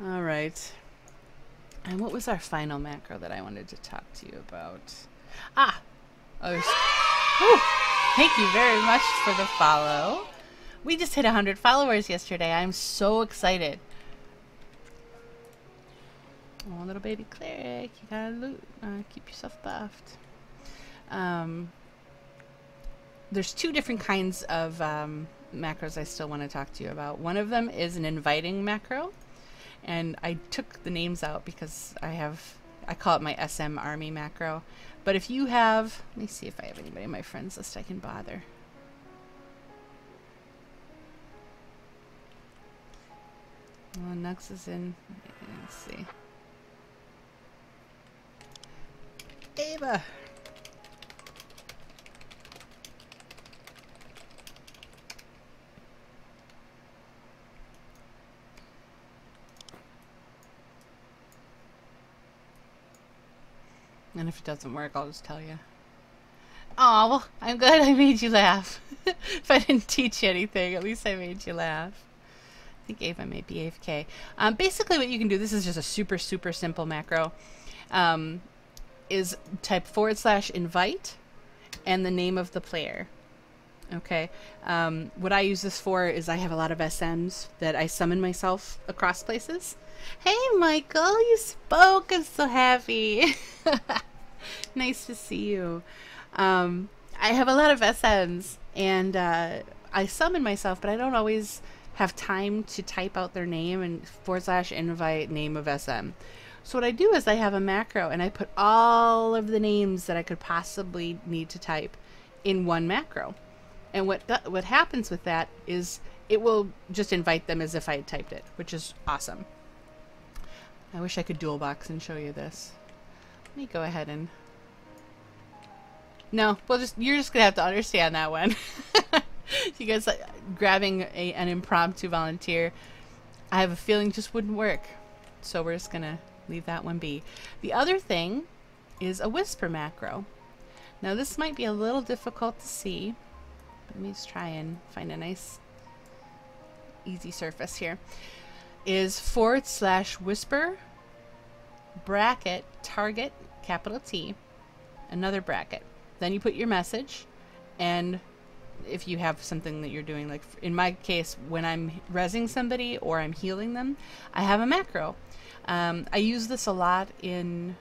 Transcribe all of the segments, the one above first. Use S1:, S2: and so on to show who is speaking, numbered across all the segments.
S1: All right. And what was our final macro that I wanted to talk to you about? Ah, whew, thank you very much for the follow. We just hit 100 followers yesterday. I'm so excited. Oh, little baby cleric, you gotta loot, keep yourself buffed. There's two different kinds of macros I still want to talk to you about. One of them is an inviting macro, and I took the names out because I call it my SM Army macro. But if you have, let me see if I have anybody in my friends list I can bother. Well, Nux is in, let's see. Ava! And if it doesn't work, I'll just tell you. Oh, well, I'm glad I made you laugh. If I didn't teach you anything, at least I made you laugh. I think Ava may be AFK. Basically what you can do, this is just a super, super simple macro, is type /invite and the name of the player. Okay. What I use this for is I have a lot of SMs that I summon myself across places. Hey, Michael, you spoke. I'm so happy. Nice to see you. I have a lot of SMs, and I summon myself, but I don't always have time to type out their name and /invite name of SM. So what I do is I have a macro, and I put all of the names that I could possibly need to type in one macro. And what happens with that is it will just invite them as if I had typed it, which is awesome. I wish I could dual box and show you this. Let me go ahead and... No, you're just gonna have to understand that one. You guys grabbing an impromptu volunteer, I have a feeling just wouldn't work. So we're just gonna leave that one be. The other thing is a whisper macro. Now this might be a little difficult to see. Let me just try and find a nice easy surface here. Is /whisper bracket target capital T, another bracket. Then you put your message, and if you have something that you're doing, like in my case, when I'm rezzing somebody or I'm healing them, I have a macro. I use this a lot in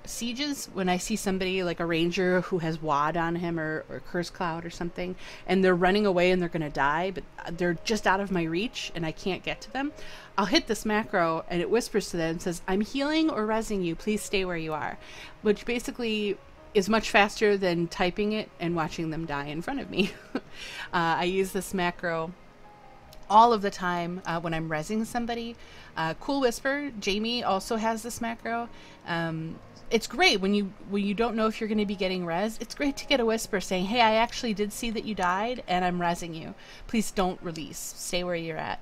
S1: sieges when I see somebody like a ranger who has WAD on him or curse cloud or something, and they're running away and they're gonna die, but they're just out of my reach and I can't get to them. I'll hit this macro and it whispers to them and says, I'm healing or rezzing you, please stay where you are, which basically is much faster than typing it and watching them die in front of me. I use this macro all of the time when I'm rezzing somebody. Cool Whisper, Jamie also has this macro. It's great when you don't know if you're going to be getting res. It's great to get a whisper saying, hey, I actually did see that you died and I'm rezzing you. Please don't release. Stay where you're at.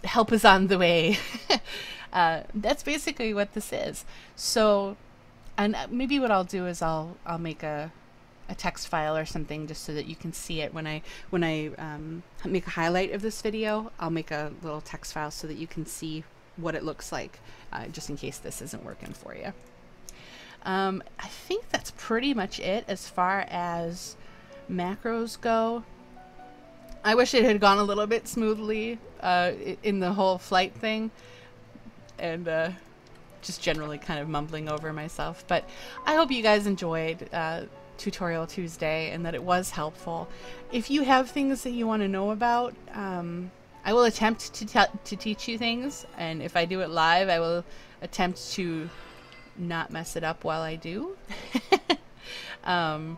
S1: Help is on the way. That's basically what this is. So, and maybe what I'll do is I'll make a text file or something just so that you can see it. When I make a highlight of this video, I'll make a little text file so that you can see what it looks like, just in case this isn't working for you. I think that's pretty much it as far as macros go. I wish it had gone a little bit smoothly in the whole flight thing, and just generally kind of mumbling over myself. But I hope you guys enjoyed Tutorial Tuesday and that it was helpful. If you have things that you want to know about, I will attempt to teach you things, and if I do it live, I will attempt to not mess it up while I do. Trying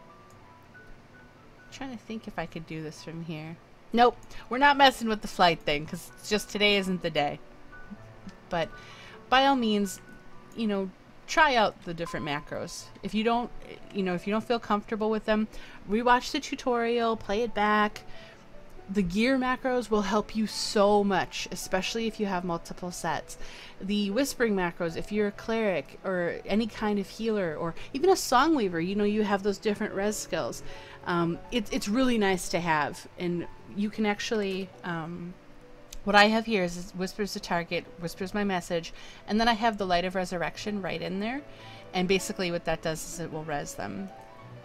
S1: to think if I could do this from here. Nope, we're not messing with the flight thing because it's just today isn't the day. But by all means, try out the different macros. If you don't feel comfortable with them, rewatch the tutorial, play it back. The gear macros will help you so much, especially if you have multiple sets. The whispering macros, if you're a cleric or any kind of healer or even a song weaver, you have those different res skills. It's really nice to have, and you can actually what I have here is whispers the target, whispers my message, and then I have the light of resurrection right in there. And basically what that does is it will res them.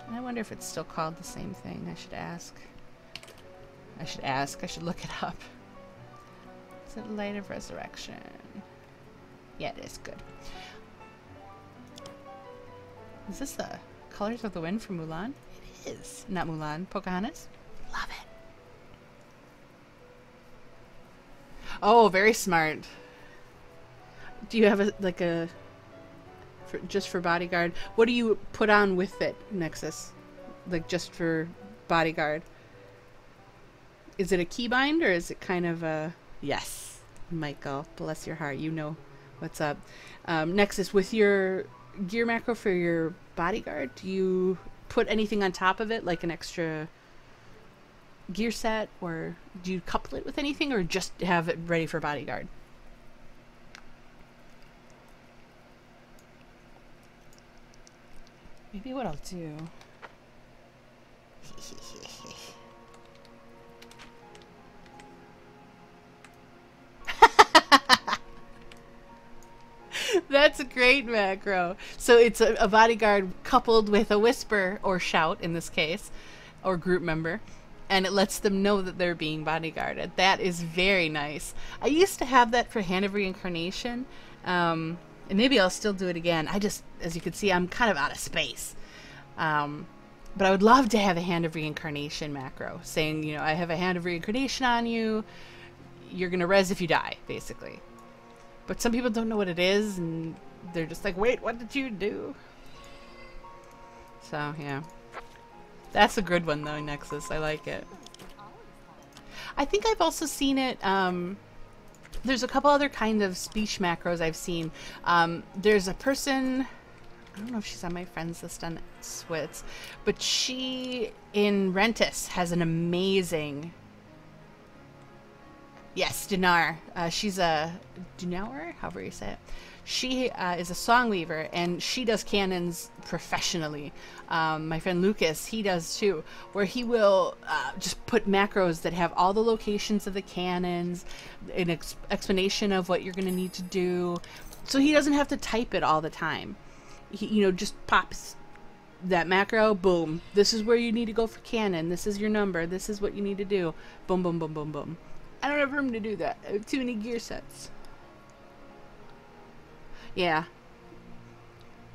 S1: And I wonder if it's still called the same thing. I should ask. I should look it up. Is it light of resurrection? Yeah, it is. Good. Is this the Colors of the Wind from Mulan? It is. Not Mulan. Pocahontas? Love it. Oh, very smart. Do you have just for bodyguard? What do you put on with it, Nexus? Like just for bodyguard? Is it a keybind or is it kind of a... Yes, Michael, bless your heart. You know what's up. Nexus, with your gear macro for your bodyguard, do you put anything on top of it, like an extra gear set, or do you couple it with anything, or just have it ready for bodyguard? Maybe what I'll do... That's a great macro. So it's a bodyguard coupled with a whisper or shout in this case, or group member, and it lets them know that they're being bodyguarded. That is very nice. I used to have that for Hand of Reincarnation, and maybe I'll still do it again. I just, as you can see, I'm kind of out of space. But I would love to have a Hand of Reincarnation macro saying, you know, I have a Hand of Reincarnation on you. You're going to res if you die, basically. But some people don't know what it is, and they're just like, wait, what did you do? So, yeah. That's a good one, though, Nexus. I like it. I think I've also seen it... there's a couple other kind of speech macros I've seen. There's a person... I don't know if she's on my friends list on Switz, but she, in Rentis, has an amazing... Yes, Dinar. She's a Dinar, however you say it. She is a song weaver, and she does cannons professionally. My friend Lucas, he does too, where he will just put macros that have all the locations of the cannons, an explanation of what you're going to need to do, so he doesn't have to type it all the time. He, you know, just pops that macro, boom. This is where you need to go for cannon. This is your number. This is what you need to do. Boom, boom, boom, boom, boom. I don't have room to do that. I have too many gear sets. Yeah.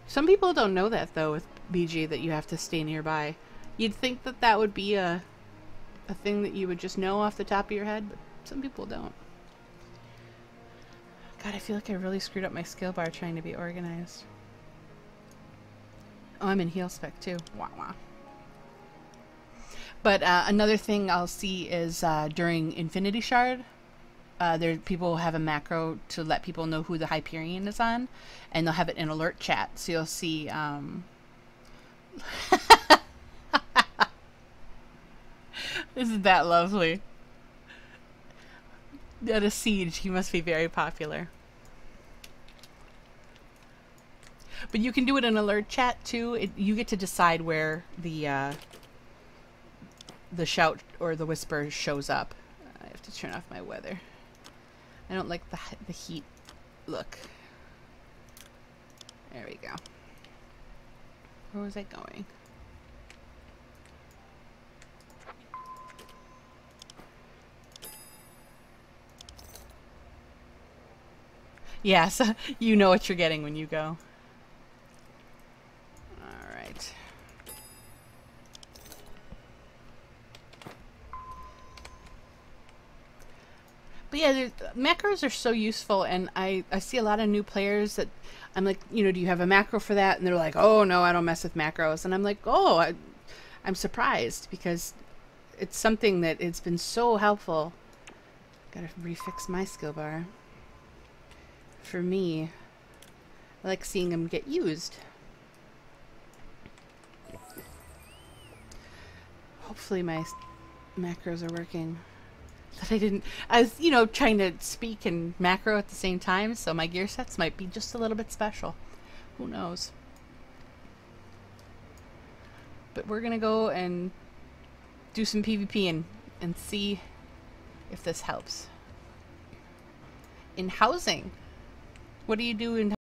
S1: Some people don't know that, though, with BG, that you have to stay nearby. You'd think that that would be a thing that you would just know off the top of your head, but some people don't. God, I feel like I really screwed up my skill bar trying to be organized. Oh, I'm in heal spec, too. Wah, wah. But another thing I'll see is during Infinity Shard, people have a macro to let people know who the Hyperion is on, and they'll have it in alert chat. So you'll see... Isn't that lovely? At a siege, he must be very popular. But you can do it in alert chat, too. You get to decide where the shout or the whisper shows up. I have to turn off my weather. I don't like the heat look. There we go. Where was I going? Yeah, so you know what you're getting when you go. Alright. But yeah, macros are so useful, and I see a lot of new players that I'm like, you know, do you have a macro for that? And they're like, oh, no, I don't mess with macros. And I'm like, oh, I'm surprised, because it's something that it's been so helpful. Gotta refix my skill bar. For me, I like seeing them get used. Hopefully my macros are working. I was, you know, trying to speak and macro at the same time, so my gear sets might be just a little bit special. Who knows? But we're gonna go and do some PvP and see if this helps. in housing. What do you do in